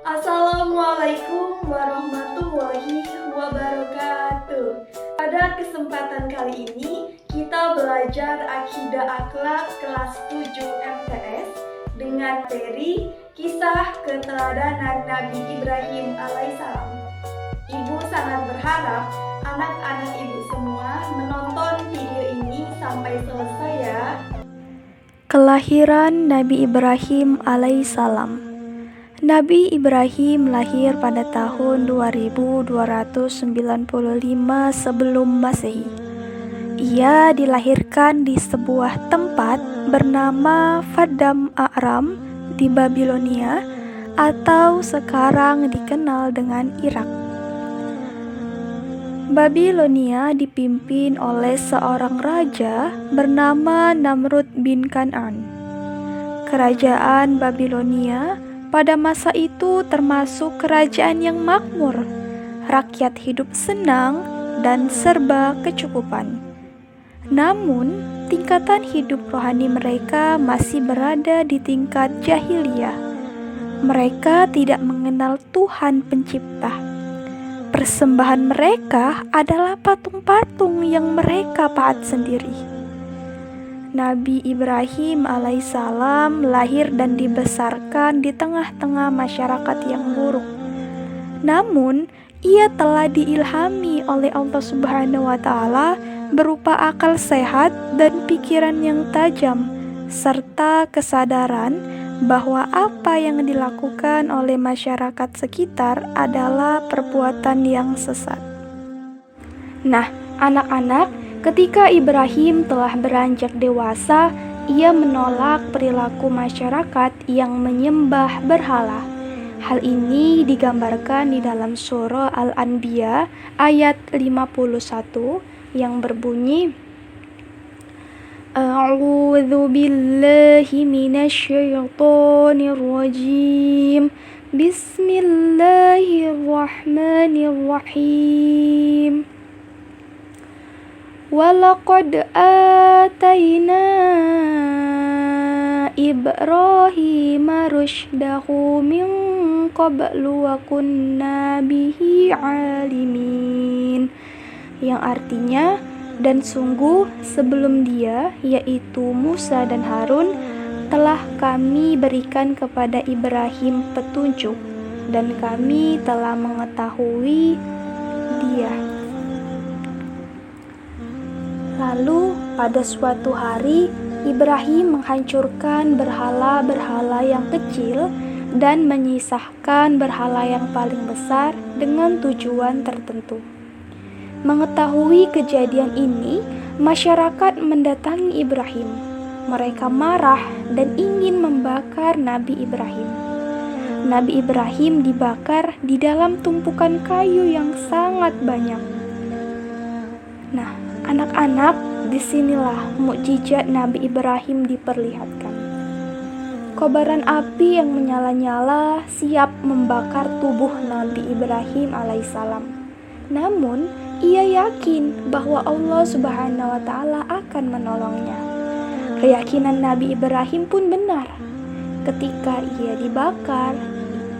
Assalamualaikum warahmatullahi wabarakatuh. Pada kesempatan kali ini kita belajar akidah akhlak kelas 7 MTS dengan materi kisah keteladanan Nabi Ibrahim alaihissalam. Ibu sangat berharap anak-anak ibu semua menonton video ini sampai selesai ya. Kelahiran Nabi Ibrahim alaihissalam. Nabi Ibrahim lahir pada tahun 2295 sebelum Masehi. Ia dilahirkan di sebuah tempat bernama Faddam A'ram di Babilonia atau sekarang dikenal dengan Irak. Babilonia dipimpin oleh seorang raja bernama Namrud bin Kan'an. Kerajaan Babilonia pada masa itu termasuk kerajaan yang makmur, rakyat hidup senang dan serba kecukupan. Namun, tingkatan hidup rohani mereka masih berada di tingkat jahiliyah. Mereka tidak mengenal Tuhan Pencipta. Persembahan mereka adalah patung-patung yang mereka pahat sendiri. Nabi Ibrahim alaihissalam lahir dan dibesarkan di tengah-tengah masyarakat yang buruk. Namun, ia telah diilhami oleh Allah Subhanahu wa Ta'ala berupa akal sehat dan pikiran yang tajam, serta kesadaran bahwa apa yang dilakukan oleh masyarakat sekitar adalah perbuatan yang sesat. Nah, anak-anak, ketika Ibrahim telah beranjak dewasa, ia menolak perilaku masyarakat yang menyembah berhala. Hal ini digambarkan di dalam surah Al-Anbiya ayat 51 yang berbunyi, A'udzu billahi minasyaitonir rajim. Bismillahirrahmanirrahim. Walaqad atayna Ibrahima rusydahu min qablu wa kunna bihi alimin. Yang artinya, dan sungguh sebelum dia, yaitu Musa dan Harun, telah kami berikan kepada Ibrahim petunjuk, dan kami telah mengetahui dia. Lalu pada suatu hari, Ibrahim menghancurkan berhala-berhala yang kecil dan menyisahkan berhala yang paling besar dengan tujuan tertentu. Mengetahui kejadian ini, masyarakat mendatangi Ibrahim. Mereka marah dan ingin membakar Nabi Ibrahim. Nabi Ibrahim dibakar di dalam tumpukan kayu yang sangat banyak. Nah, anak-anak, disinilah mukjizat Nabi Ibrahim diperlihatkan. Kobaran api yang menyala-nyala siap membakar tubuh Nabi Ibrahim alaihissalam. Namun, ia yakin bahwa Allah Subhanahu wa Ta'ala akan menolongnya. Keyakinan Nabi Ibrahim pun benar. Ketika ia dibakar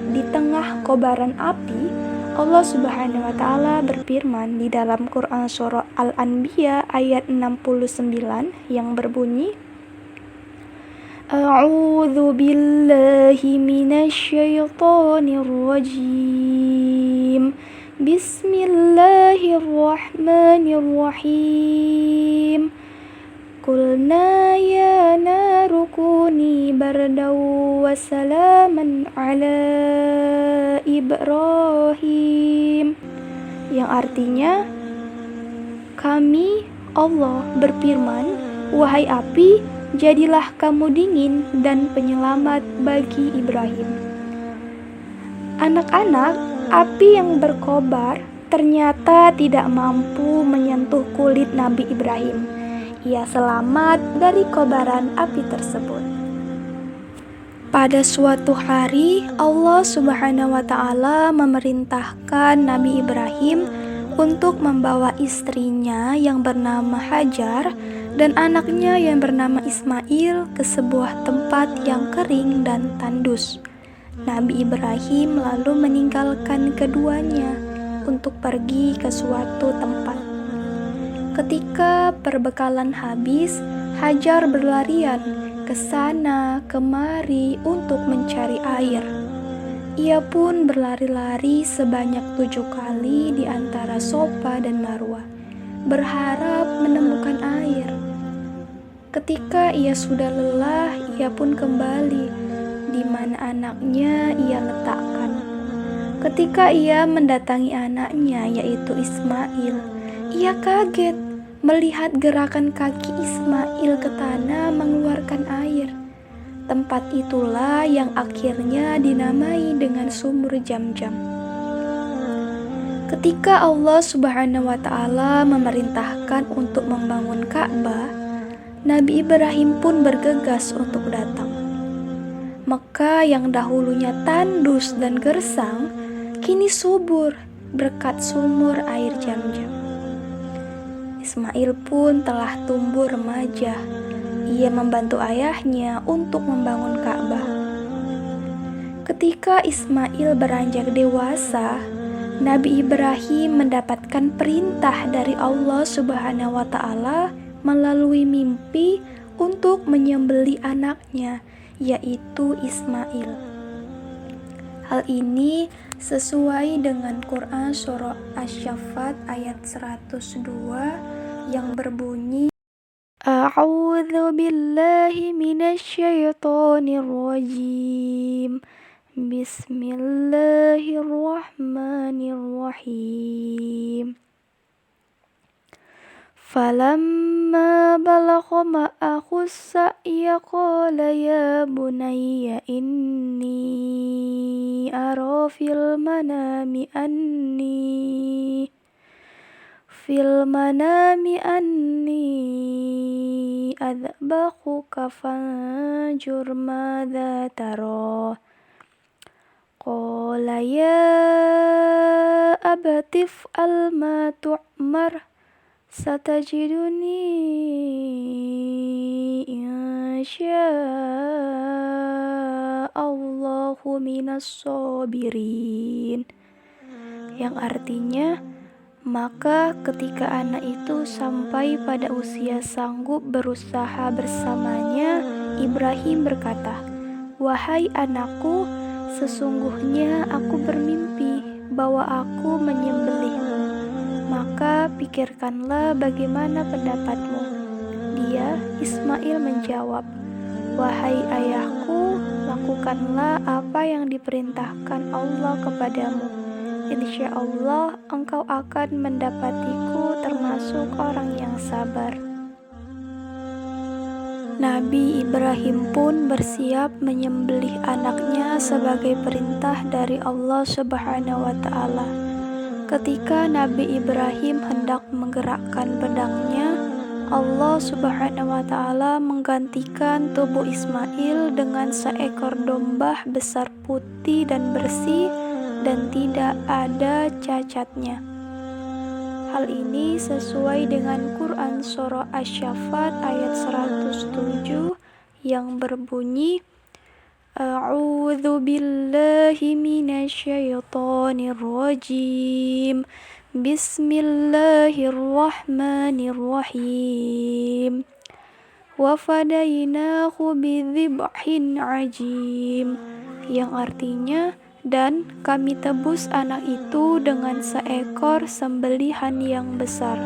di tengah kobaran api, Allah Subhanahu wa Ta'ala berfirman di dalam Quran surah Al-Anbiya ayat 69 yang berbunyi, A'udzu billahi minasyaitonir rajim. Bismillahirrahmanirrahim. Qulna ya naru kuni bardaw wa salaman ala Ibrahim. Yang artinya, kami, Allah, berfirman, wahai api, jadilah kamu dingin dan penyelamat bagi Ibrahim. Anak-anak, api yang berkobar ternyata tidak mampu menyentuh kulit Nabi Ibrahim. Ia selamat dari kobaran api tersebut. Pada suatu hari, Allah Subhanahu wa Ta'ala memerintahkan Nabi Ibrahim untuk membawa istrinya yang bernama Hajar dan anaknya yang bernama Ismail ke sebuah tempat yang kering dan tandus. Nabi Ibrahim lalu meninggalkan keduanya untuk pergi ke suatu tempat. Ketika perbekalan habis, Hajar berlarian ke sana kemari untuk mencari air. Ia pun berlari-lari sebanyak 7 kali di antara Sofa dan Marwah, berharap menemukan air. Ketika ia sudah lelah, ia pun kembali di mana anaknya ia letakkan. Ketika ia mendatangi anaknya, yaitu Ismail, ia kaget melihat gerakan kaki Ismail ke tanah mengeluarkan air. Tempat itulah yang akhirnya dinamai dengan sumur Zam-Zam. Ketika Allah Subhanahu wa Ta'ala memerintahkan untuk membangun Ka'bah, Nabi Ibrahim pun bergegas untuk datang. Mekah yang dahulunya tandus dan gersang, kini subur berkat sumur air Zam-Zam. Ismail pun telah tumbuh remaja. Ia membantu ayahnya untuk membangun Ka'bah. Ketika Ismail beranjak dewasa, Nabi Ibrahim mendapatkan perintah dari Allah Subhanahu wa Ta'ala melalui mimpi untuk menyembelih anaknya, yaitu Ismail. Hal ini sesuai dengan Quran surah Asy-Syaffat ayat 102 yang berbunyi, A'udzu billahi minasyaitonir rajim. Bismillahirrahmanirrahim. Falamma balagha ma'ahu as-sa'ya qala ya bunayya inni ara fil manami anni adbahuka fanjur madza tara. Qala ya abati if'al ma tu'mar satajiduni insya'allahu minas sabirin. Yang artinya, maka ketika anak itu sampai pada usia sanggup berusaha bersamanya, Ibrahim berkata, "Wahai anakku, sesungguhnya aku bermimpi bahwa aku menyembelihmu. Maka pikirkanlah bagaimana pendapatmu." Dia, Ismail, menjawab, "Wahai ayahku, lakukanlah apa yang diperintahkan Allah kepadamu. Insya Allah engkau akan mendapatiku termasuk orang yang sabar." Nabi Ibrahim pun bersiap menyembelih anaknya sebagai perintah dari Allah Subhanahu wa Ta'ala. Ketika Nabi Ibrahim hendak menggerakkan pedangnya, Allah Subhanahu wa Ta'ala menggantikan tubuh Ismail dengan seekor domba besar putih dan bersih dan tidak ada cacatnya. Hal ini sesuai dengan Quran surah Asy-Syaffat ayat 107 yang berbunyi, A'udzu billahi minasyaitonir rajim. Bismillahirrahmanirrahim. Wa fadainahu bidzibhin ajim. Yang artinya, dan kami tebus anak itu dengan seekor sembelihan yang besar.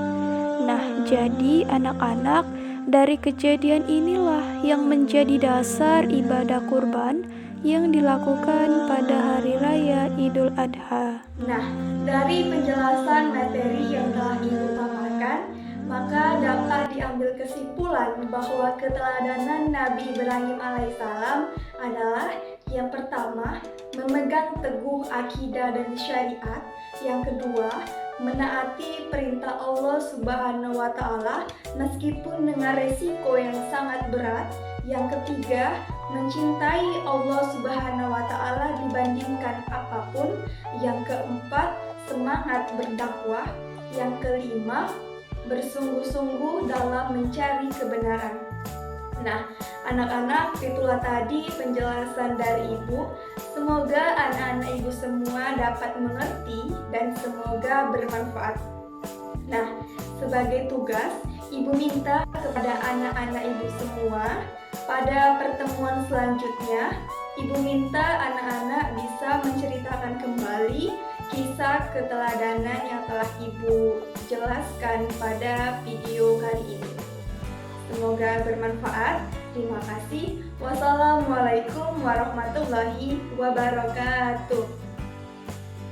Nah, jadi anak-anak, dari kejadian inilah yang menjadi dasar ibadah kurban yang dilakukan pada hari raya Idul Adha. Nah, dari penjelasan materi yang telah Ibu paparkan, maka dapat diambil kesimpulan bahwa keteladanan Nabi Ibrahim alaihissalam adalah yang pertama, memegang teguh akidah dan syariat. Yang kedua, menaati perintah Allah Subhanahu wa Ta'ala meskipun dengan resiko yang sangat berat. Yang ketiga, mencintai Allah Subhanahu wa Ta'ala dibandingkan apapun. Yang keempat, semangat berdakwah. Yang kelima, bersungguh-sungguh dalam mencari kebenaran. Nah, anak-anak, itulah tadi penjelasan dari Ibu. Semoga anak-anak ibu semua dapat mengerti dan semoga bermanfaat. Nah, sebagai tugas, ibu minta kepada anak-anak ibu semua, pada pertemuan selanjutnya, ibu minta anak-anak bisa menceritakan kembali kisah keteladanan yang telah ibu jelaskan pada video kali ini. Semoga bermanfaat. Terima kasih. Wassalamualaikum warahmatullahi wabarakatuh.